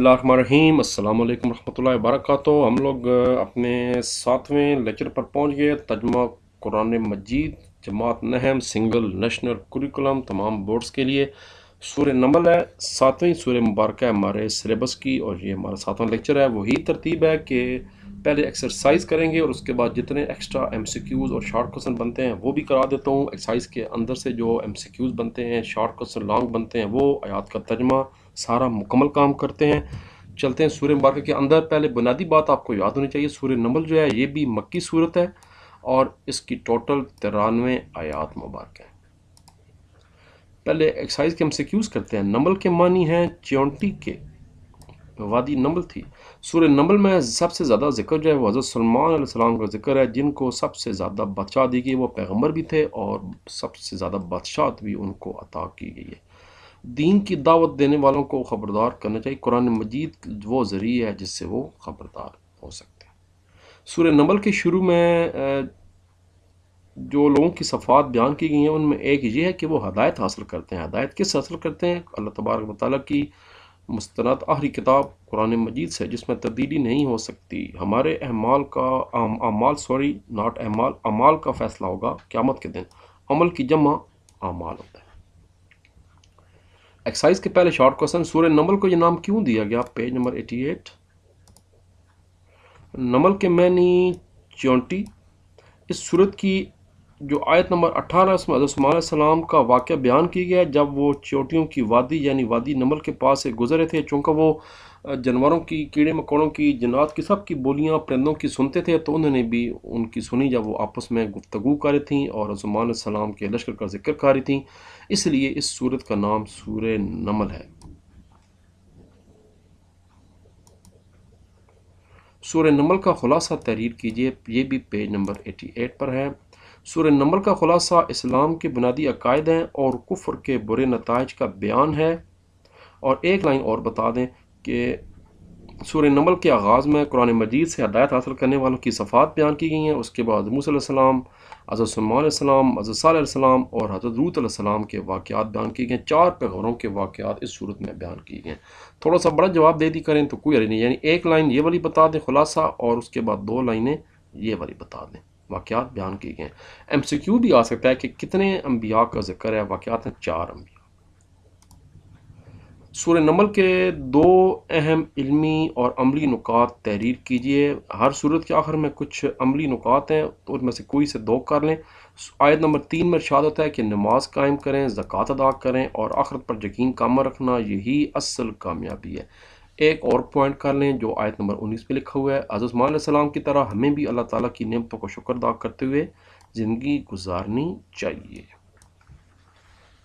बिस्मिल्लाहिर्रहमानिर्रहीम। अस्सलाम वालेकुम रहमतुल्लाहि वबरकातुहू। हम लोग अपने 7वें लेक्चर पर पहुंच गए। तर्जुमा कुरान मजीद, जमात नहम, सिंगल नेशनल कुरिकुलम, तमाम बोर्ड्स के लिए। सूरह नमल है, 7वीं सूरह मुबारक है हमारे सिलेबस की, और ये हमारा 7वां लेक्चर है। वही तरतीब है कि पहले एक्सरसाइज करेंगे और उसके बाद जितने एक्स्ट्रा एमसीक्यूज़ और शॉर्ट क्वेश्चन बनते हैं वो भी करा देता हूँ। एक्सरसाइज के अंदर से जो एमसीक्यूज़ बनते हैं, शॉर्ट क्वेश्चन लॉन्ग बनते हैं, वो आयात का तर्जुमा सारा मुकम्मल काम करते हैं। चलते हैं सूरह मुबारक के अंदर। पहले बुनियादी बात आपको याद होनी चाहिए, सूरह नमल जो है ये भी मक्की सूरत है और इसकी टोटल 93 आयात मुबारक है। पहले एक्सरसाइज के एमसीक्यूज़ करते हैं। नमल के मानी हैं च्योंटी के, वादी नमल थी। सूरह नमल में सबसे ज़्यादा जिक्र जो है वो हज़रत सलमान अलैहिस्सलाम का जिक्र है, जिनको सबसे ज़्यादा बादशाह दी गई। वो पैगम्बर भी थे और सबसे ज़्यादा बादशाहत भी उनको अता की गई है। दीन की दावत देने वालों को ख़बरदार करना चाहिए। कुरान मजीद वो ज़रिया है जिससे वो ख़बरदार हो सकते हैं। सूरह नमल के शुरू में जो लोगों की सफ़ात बयान की गई हैं उनमें एक ये है कि वो हदायत हासिल करते हैं। हदायत किस हासिल करते हैं? अल्लाह तबारक व तआला की मुस्तनद आखिरी किताब कुरान मजीद से, जिसमें तब्दीली नहीं हो सकती। हमारे अमाल का नॉट अमाल, अमाल का फ़ैसला होगा क़यामत के दिन। अमल की जमा अमाल होता है। एक्सरसाइज के पहले शॉर्ट क्वेश्चन, सूरह नमल को ये नाम क्यों दिया गया? Page number 88। नमल के मैनी च्योंटी। इस सूरत की जो आयत नंबर 18 उसमें हज़रत सुलेमान अलैहिस्सलाम का वाक़या बयान किया गया है, जब वो चोटियों की वादी यानी वादी नमल के पास से गुजरे थे। चूँकि वो जानवरों की, कीड़े मकोड़ों की, जन्नात की, सब की बोलियाँ परिंदों की सुनते थे, तो उन्होंने भी उनकी सुनी जब वो आपस में गुफ्तगू कर रही थी और हज़रत सुलेमान अलैहिस्सलाम के लश्कर का जिक्र कर रही थी। इसलिए इस सूरत का नाम सूरह नमल है। सूरह नमल का खुलासा तहरीर कीजिए, ये भी पेज नंबर 88 पर है। सूरह नमल का खुलासा इस्लाम के बुनियादी अकायद हैं और कुफ्र के बुरे नताइज का बयान है। और एक लाइन और बता दें कि सूरह नमल के आगाज़ में कुरान मजीद से हदायत हासिल करने वालों की सफ़ात बयान की गई हैं। उसके बाद मूसा अलैहिस्सलाम, हज़रत सुलेमान अलैहिस्सलाम, हज़रत सालेह अलैहिस्सलाम और हज़रत लूत अलैहिस्सलाम के वाक़यात बयान किए गए। 4 पैगम्बरों के वाक़यात इस सूरत में बयान किए गए। थोड़ा सा बड़ा जवाब दे दी करें तो कोई हर्ज नहीं, यानी एक लाइन ये वाली बता दें खुलासा, और उसके बाद 2 लाइनें ये वाली बता दें। वाक़यात बयान किए गए। एमसीक्यू भी आ सकता है कि कितने अम्बिया का जिक्र है? वाक़यात हैं 4 अम्बिया। सूरह नमल के 2 अहम इल्मी और अमली नुकात तहरीर कीजिए। हर सूरत के आखिर में कुछ अमली नुकात हैं, तो उनमें से कोई से 2 कर लें। आयत नंबर 3 में इरशाद होता है कि नमाज कायम करें, ज़कात अदा करें और आखिरत पर यकीन कायम रखना, यही असल कामयाबी है। एक और पॉइंट कर लें जो आयत नंबर 19 में लिखा हुआ है, हज़रत सुलेमान अलैहिस्सलाम की तरह हमें भी अल्लाह ताला की नेमतों को शुक्र अदा करते हुए ज़िंदगी गुजारनी चाहिए।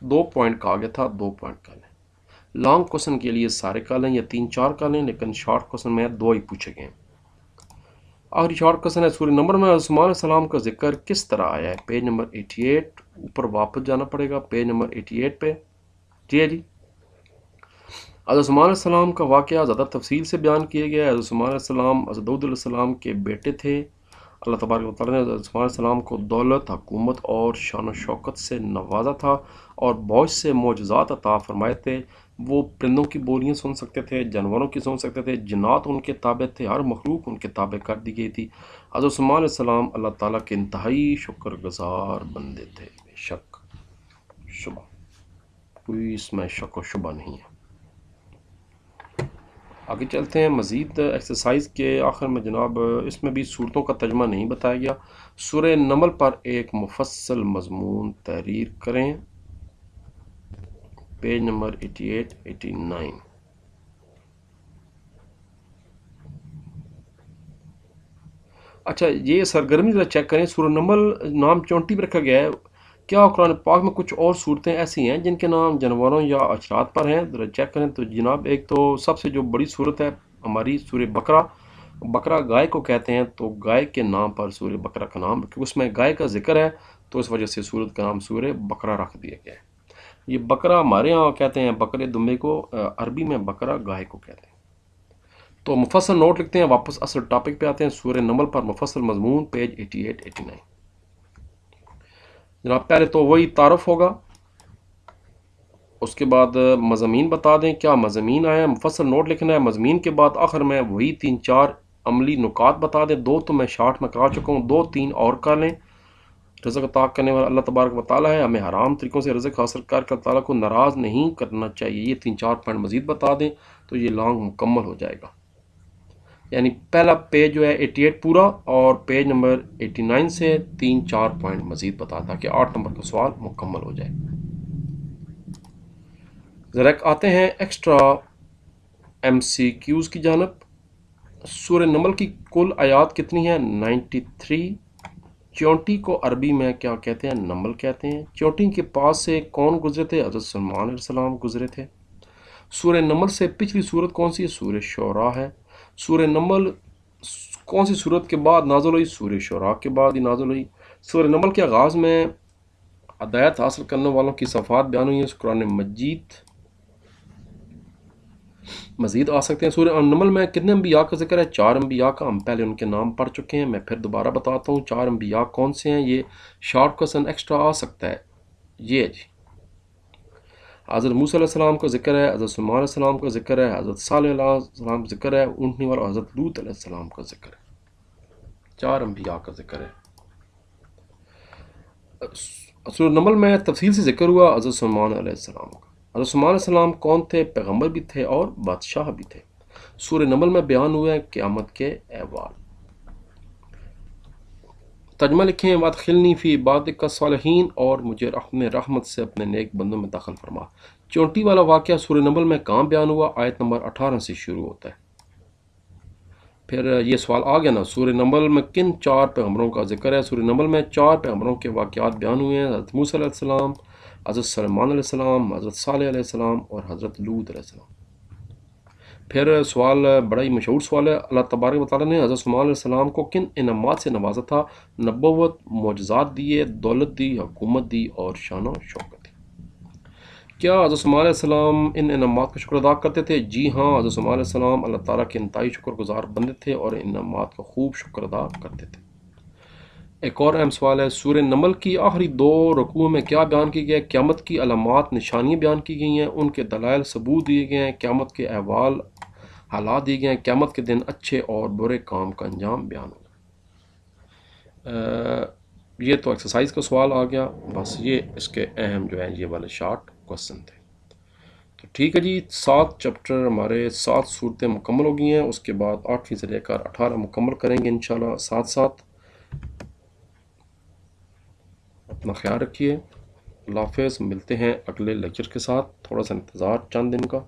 2 पॉइंट कहा गया था, 2 पॉइंट कर लें। लॉन्ग क्वेश्चन के लिए सारे कर लें या 3-4 कर लें, लेकिन शॉर्ट क्वेश्चन में 2 ही पूछे गए। आखिरी शॉर्ट क्वेश्चन है, सूरह नमल में हज़रत सुलेमान अलैहिस्सलाम का जिक्र किस तरह आया है? पेज नंबर 88 ऊपर वापस जाना पड़ेगा, पेज नंबर 88 पे। जी है जी। हज़रत सुलेमान अलैहिस्सलाम का वाक़या ज़्यादा तफसील से बयान किया गया है। हज़रत सुलेमान अलैहिस्सलाम हज़रत दाऊद अलैहिस्सलाम के बेटे थे। अल्लाह तबारक व तआला ने हज़रत सुलेमान अलैहिस्सलाम को दौलत, हुकूमत और शान व शौकत से नवाजा था और बहुत से मोजज़ात अता फरमाए थे। वो परिंदों की बोलियाँ सुन सकते थे, जानवरों की सुन सकते थे, जिन्नात उनके ताबे थे, हर मखलूक उनके ताबे कर दी गई थी। हज़रत सुलेमान अलैहिस्सलाम अल्लाह ताला के इंतहाई शुक्रगुज़ार बंदे थे। बेशक शुबा, कोई इसमें शक व शुबा नहीं है। आगे चलते हैं। मज़ीद एक्सरसाइज के आखिर में जनाब इसमें भी सूरतों का तर्जुमा नहीं बताया गया। सूरह नमल पर एक मुफस्सल मज़मून तहरीर करें, पेज नंबर 88-89। अच्छा, ये सरगर्मी ज़रा चेक करें। सूरह नमल नाम 34 पर रखा गया है, क्या कुरान पाक में कुछ और सूरतें ऐसी हैं जिनके नाम जानवरों या अशरात पर हैं? ज़रा चेक करें तो जनाब एक तो सबसे जो बड़ी सूरत है हमारी सूरह बकरा। बकरा गाय को कहते हैं, तो गाय के नाम पर सूरह बकरा का नाम, क्योंकि उसमें गाय का जिक्र है तो इस वजह से सूरत का नाम सूरह बकरा रख दिया गया है। ये बकरा हमारे यहाँ कहते हैं बकरे दुम्बे को, अरबी में बकरा गाय को कहते हैं। तो मुफस्सल नोट लिखते हैं, वापस असल टॉपिक पे आते हैं। सूरह नमल पर मुफस्सल मज़मून, पेज 88-89। जनाब पहले तो वही तारुफ होगा। اس کے بعد مضامین بتا دیں کیا مضامین آئے ہیں، مفصل نوٹ لکھنا ہے، مضامین کے بعد آخر میں وہی 3-4 عملی نکات بتا دیں، 2 تو میں شارٹ میں کرا چکا ہوں، 2-3 اور کر لیں۔ رزق عطا کرنے والا اللہ تبارک و تعالیٰ ہے، ہمیں حرام طریقوں سے رزق حاصل کر کے اللہ تعالیٰ کو ناراض نہیں کرنا چاہیے۔ یہ 3-4 پوائنٹ مزید بتا دیں تو یہ لانگ مکمل ہو جائے گا، یعنی پہلا پیج جو ہے 88 پورا، اور پیج نمبر 89 سے 3-4 پوائنٹ مزید بتا تاکہ 8 نمبر کا سوال مکمل ہو جائے۔ ذرا آتے ہیں ایکسٹرا ایم سی کیوز کی جانب۔ سورہ نمل کی کل آیات کتنی ہیں؟ 93۔ چونٹی کو عربی میں کیا کہتے ہیں؟ نمل کہتے ہیں۔ چونٹی کے پاس سے کون گزرے تھے؟ حضرت سلیمان علیہ السلام گزرے تھے۔ سورہ نمل سے پچھلی سورت کون سی ہے؟ سورہ شعراء ہے۔ سورہ نمل کون سی سورت کے بعد نازل ہوئی؟ سورہ شعراء کے بعد ہی نازل ہوئی۔ سورہ نمل کے آغاز میں ہدایت حاصل کرنے والوں کی صفات بیان ہوئی ہیں۔ قرآن مجید مزید آ سکتے ہیں۔ سورہ نمل میں کتنے انبیاء کا ذکر ہے؟ 4 انبیاء کا، ہم پہلے ان کے نام پڑھ چکے ہیں، میں پھر دوبارہ بتاتا ہوں 4 انبیاء کون سے ہیں۔ یہ شارٹ کوسچن ایکسٹرا آ سکتا ہے۔ یہ جی حضرت موسیٰ علیہ السلام کا ذکر ہے، حضرت سلیمان علیہ السلام کا ذکر ہے، حضرت صالح علیہ السلام کا ذکر ہے، اونٹنی والا حضرت لوط علیہ السلام کا ذکر ہے۔ 4 انبیاء کا ذکر ہے۔ سورہ نمل میں تفصیل سے ذکر ہوا حضرت سلیمان علیہ السلام کا۔ حضرت سلیمان علیہ السلام کون تھے؟ پیغمبر بھی تھے اور بادشاہ بھی تھے۔ سورہ نمل میں بیان ہوئے ہیں قیامت کے احوال۔ ترجمہ لکھیں وادخلنی فی عبادک الصالحین، اور مجھے اپنے رحمت سے اپنے نیک بندوں میں داخل فرما۔ چونٹی والا واقعہ سورہ نمل میں کہاں بیان ہوا؟ آیت نمبر 18 سے شروع ہوتا ہے۔ پھر یہ سوال آ گیا نا، سورہ نمل میں کن 4 پیغمبروں کا ذکر ہے؟ سورہ نمل میں 4 پیغمبروں کے واقعات بیان ہوئے ہیں، حضرت موسیٰ علیہ السلام، حضرت سلیمان علیہ السلام، حضرت صالح علیہ السلام اور حضرت لوط علیہ السلام۔ پھر سوال بڑا ہی مشہور سوال ہے، اللہ تبارک و تعالیٰ نے حضرت سلیمان علیہ السلام کو کن انعامات سے نوازا تھا؟ نبوت، معجزات دیے، دولت دی، حکومت دی اور شان و شوکت دی۔ کیا حضرت سلیمان علیہ السلام ان انعامات کا شکر ادا کرتے تھے؟ جی ہاں، حضرت سلیمان علیہ السلام اللہ تعالیٰ کے انتہائی شکر گزار بندے تھے اور انعامات کا خوب شکر ادا کرتے تھے۔ ایک اور اہم سوال ہے، سورہ نمل کی آخری 2 رکوع میں کیا بیان کی گیا؟ قیامت کی علامات، نشانیاں بیان کی گئی ہیں، ان کے دلائل ثبوت دیے گئے ہیں، قیامت کے احوال حالات دیے گئے ہیں، قیامت کے دن اچھے اور برے کام کا انجام بیان ہوگا۔ یہ تو ایکسرسائز کا سوال آ گیا، بس یہ اس کے اہم جو ہیں یہ والے شارٹ کوسچن تھے۔ تو ٹھیک ہے جی، 7 چیپٹر ہمارے 7 صورتیں مکمل ہو گئی ہیں، اس کے بعد 8ویں سے لے کر 18 مکمل کریں گے انشاءاللہ ساتھ ساتھ۔ اپنا خیال رکھیے، اللہ حافظ، ملتے ہیں اگلے لیکچر کے ساتھ، تھوڑا سا انتظار چند دن کا۔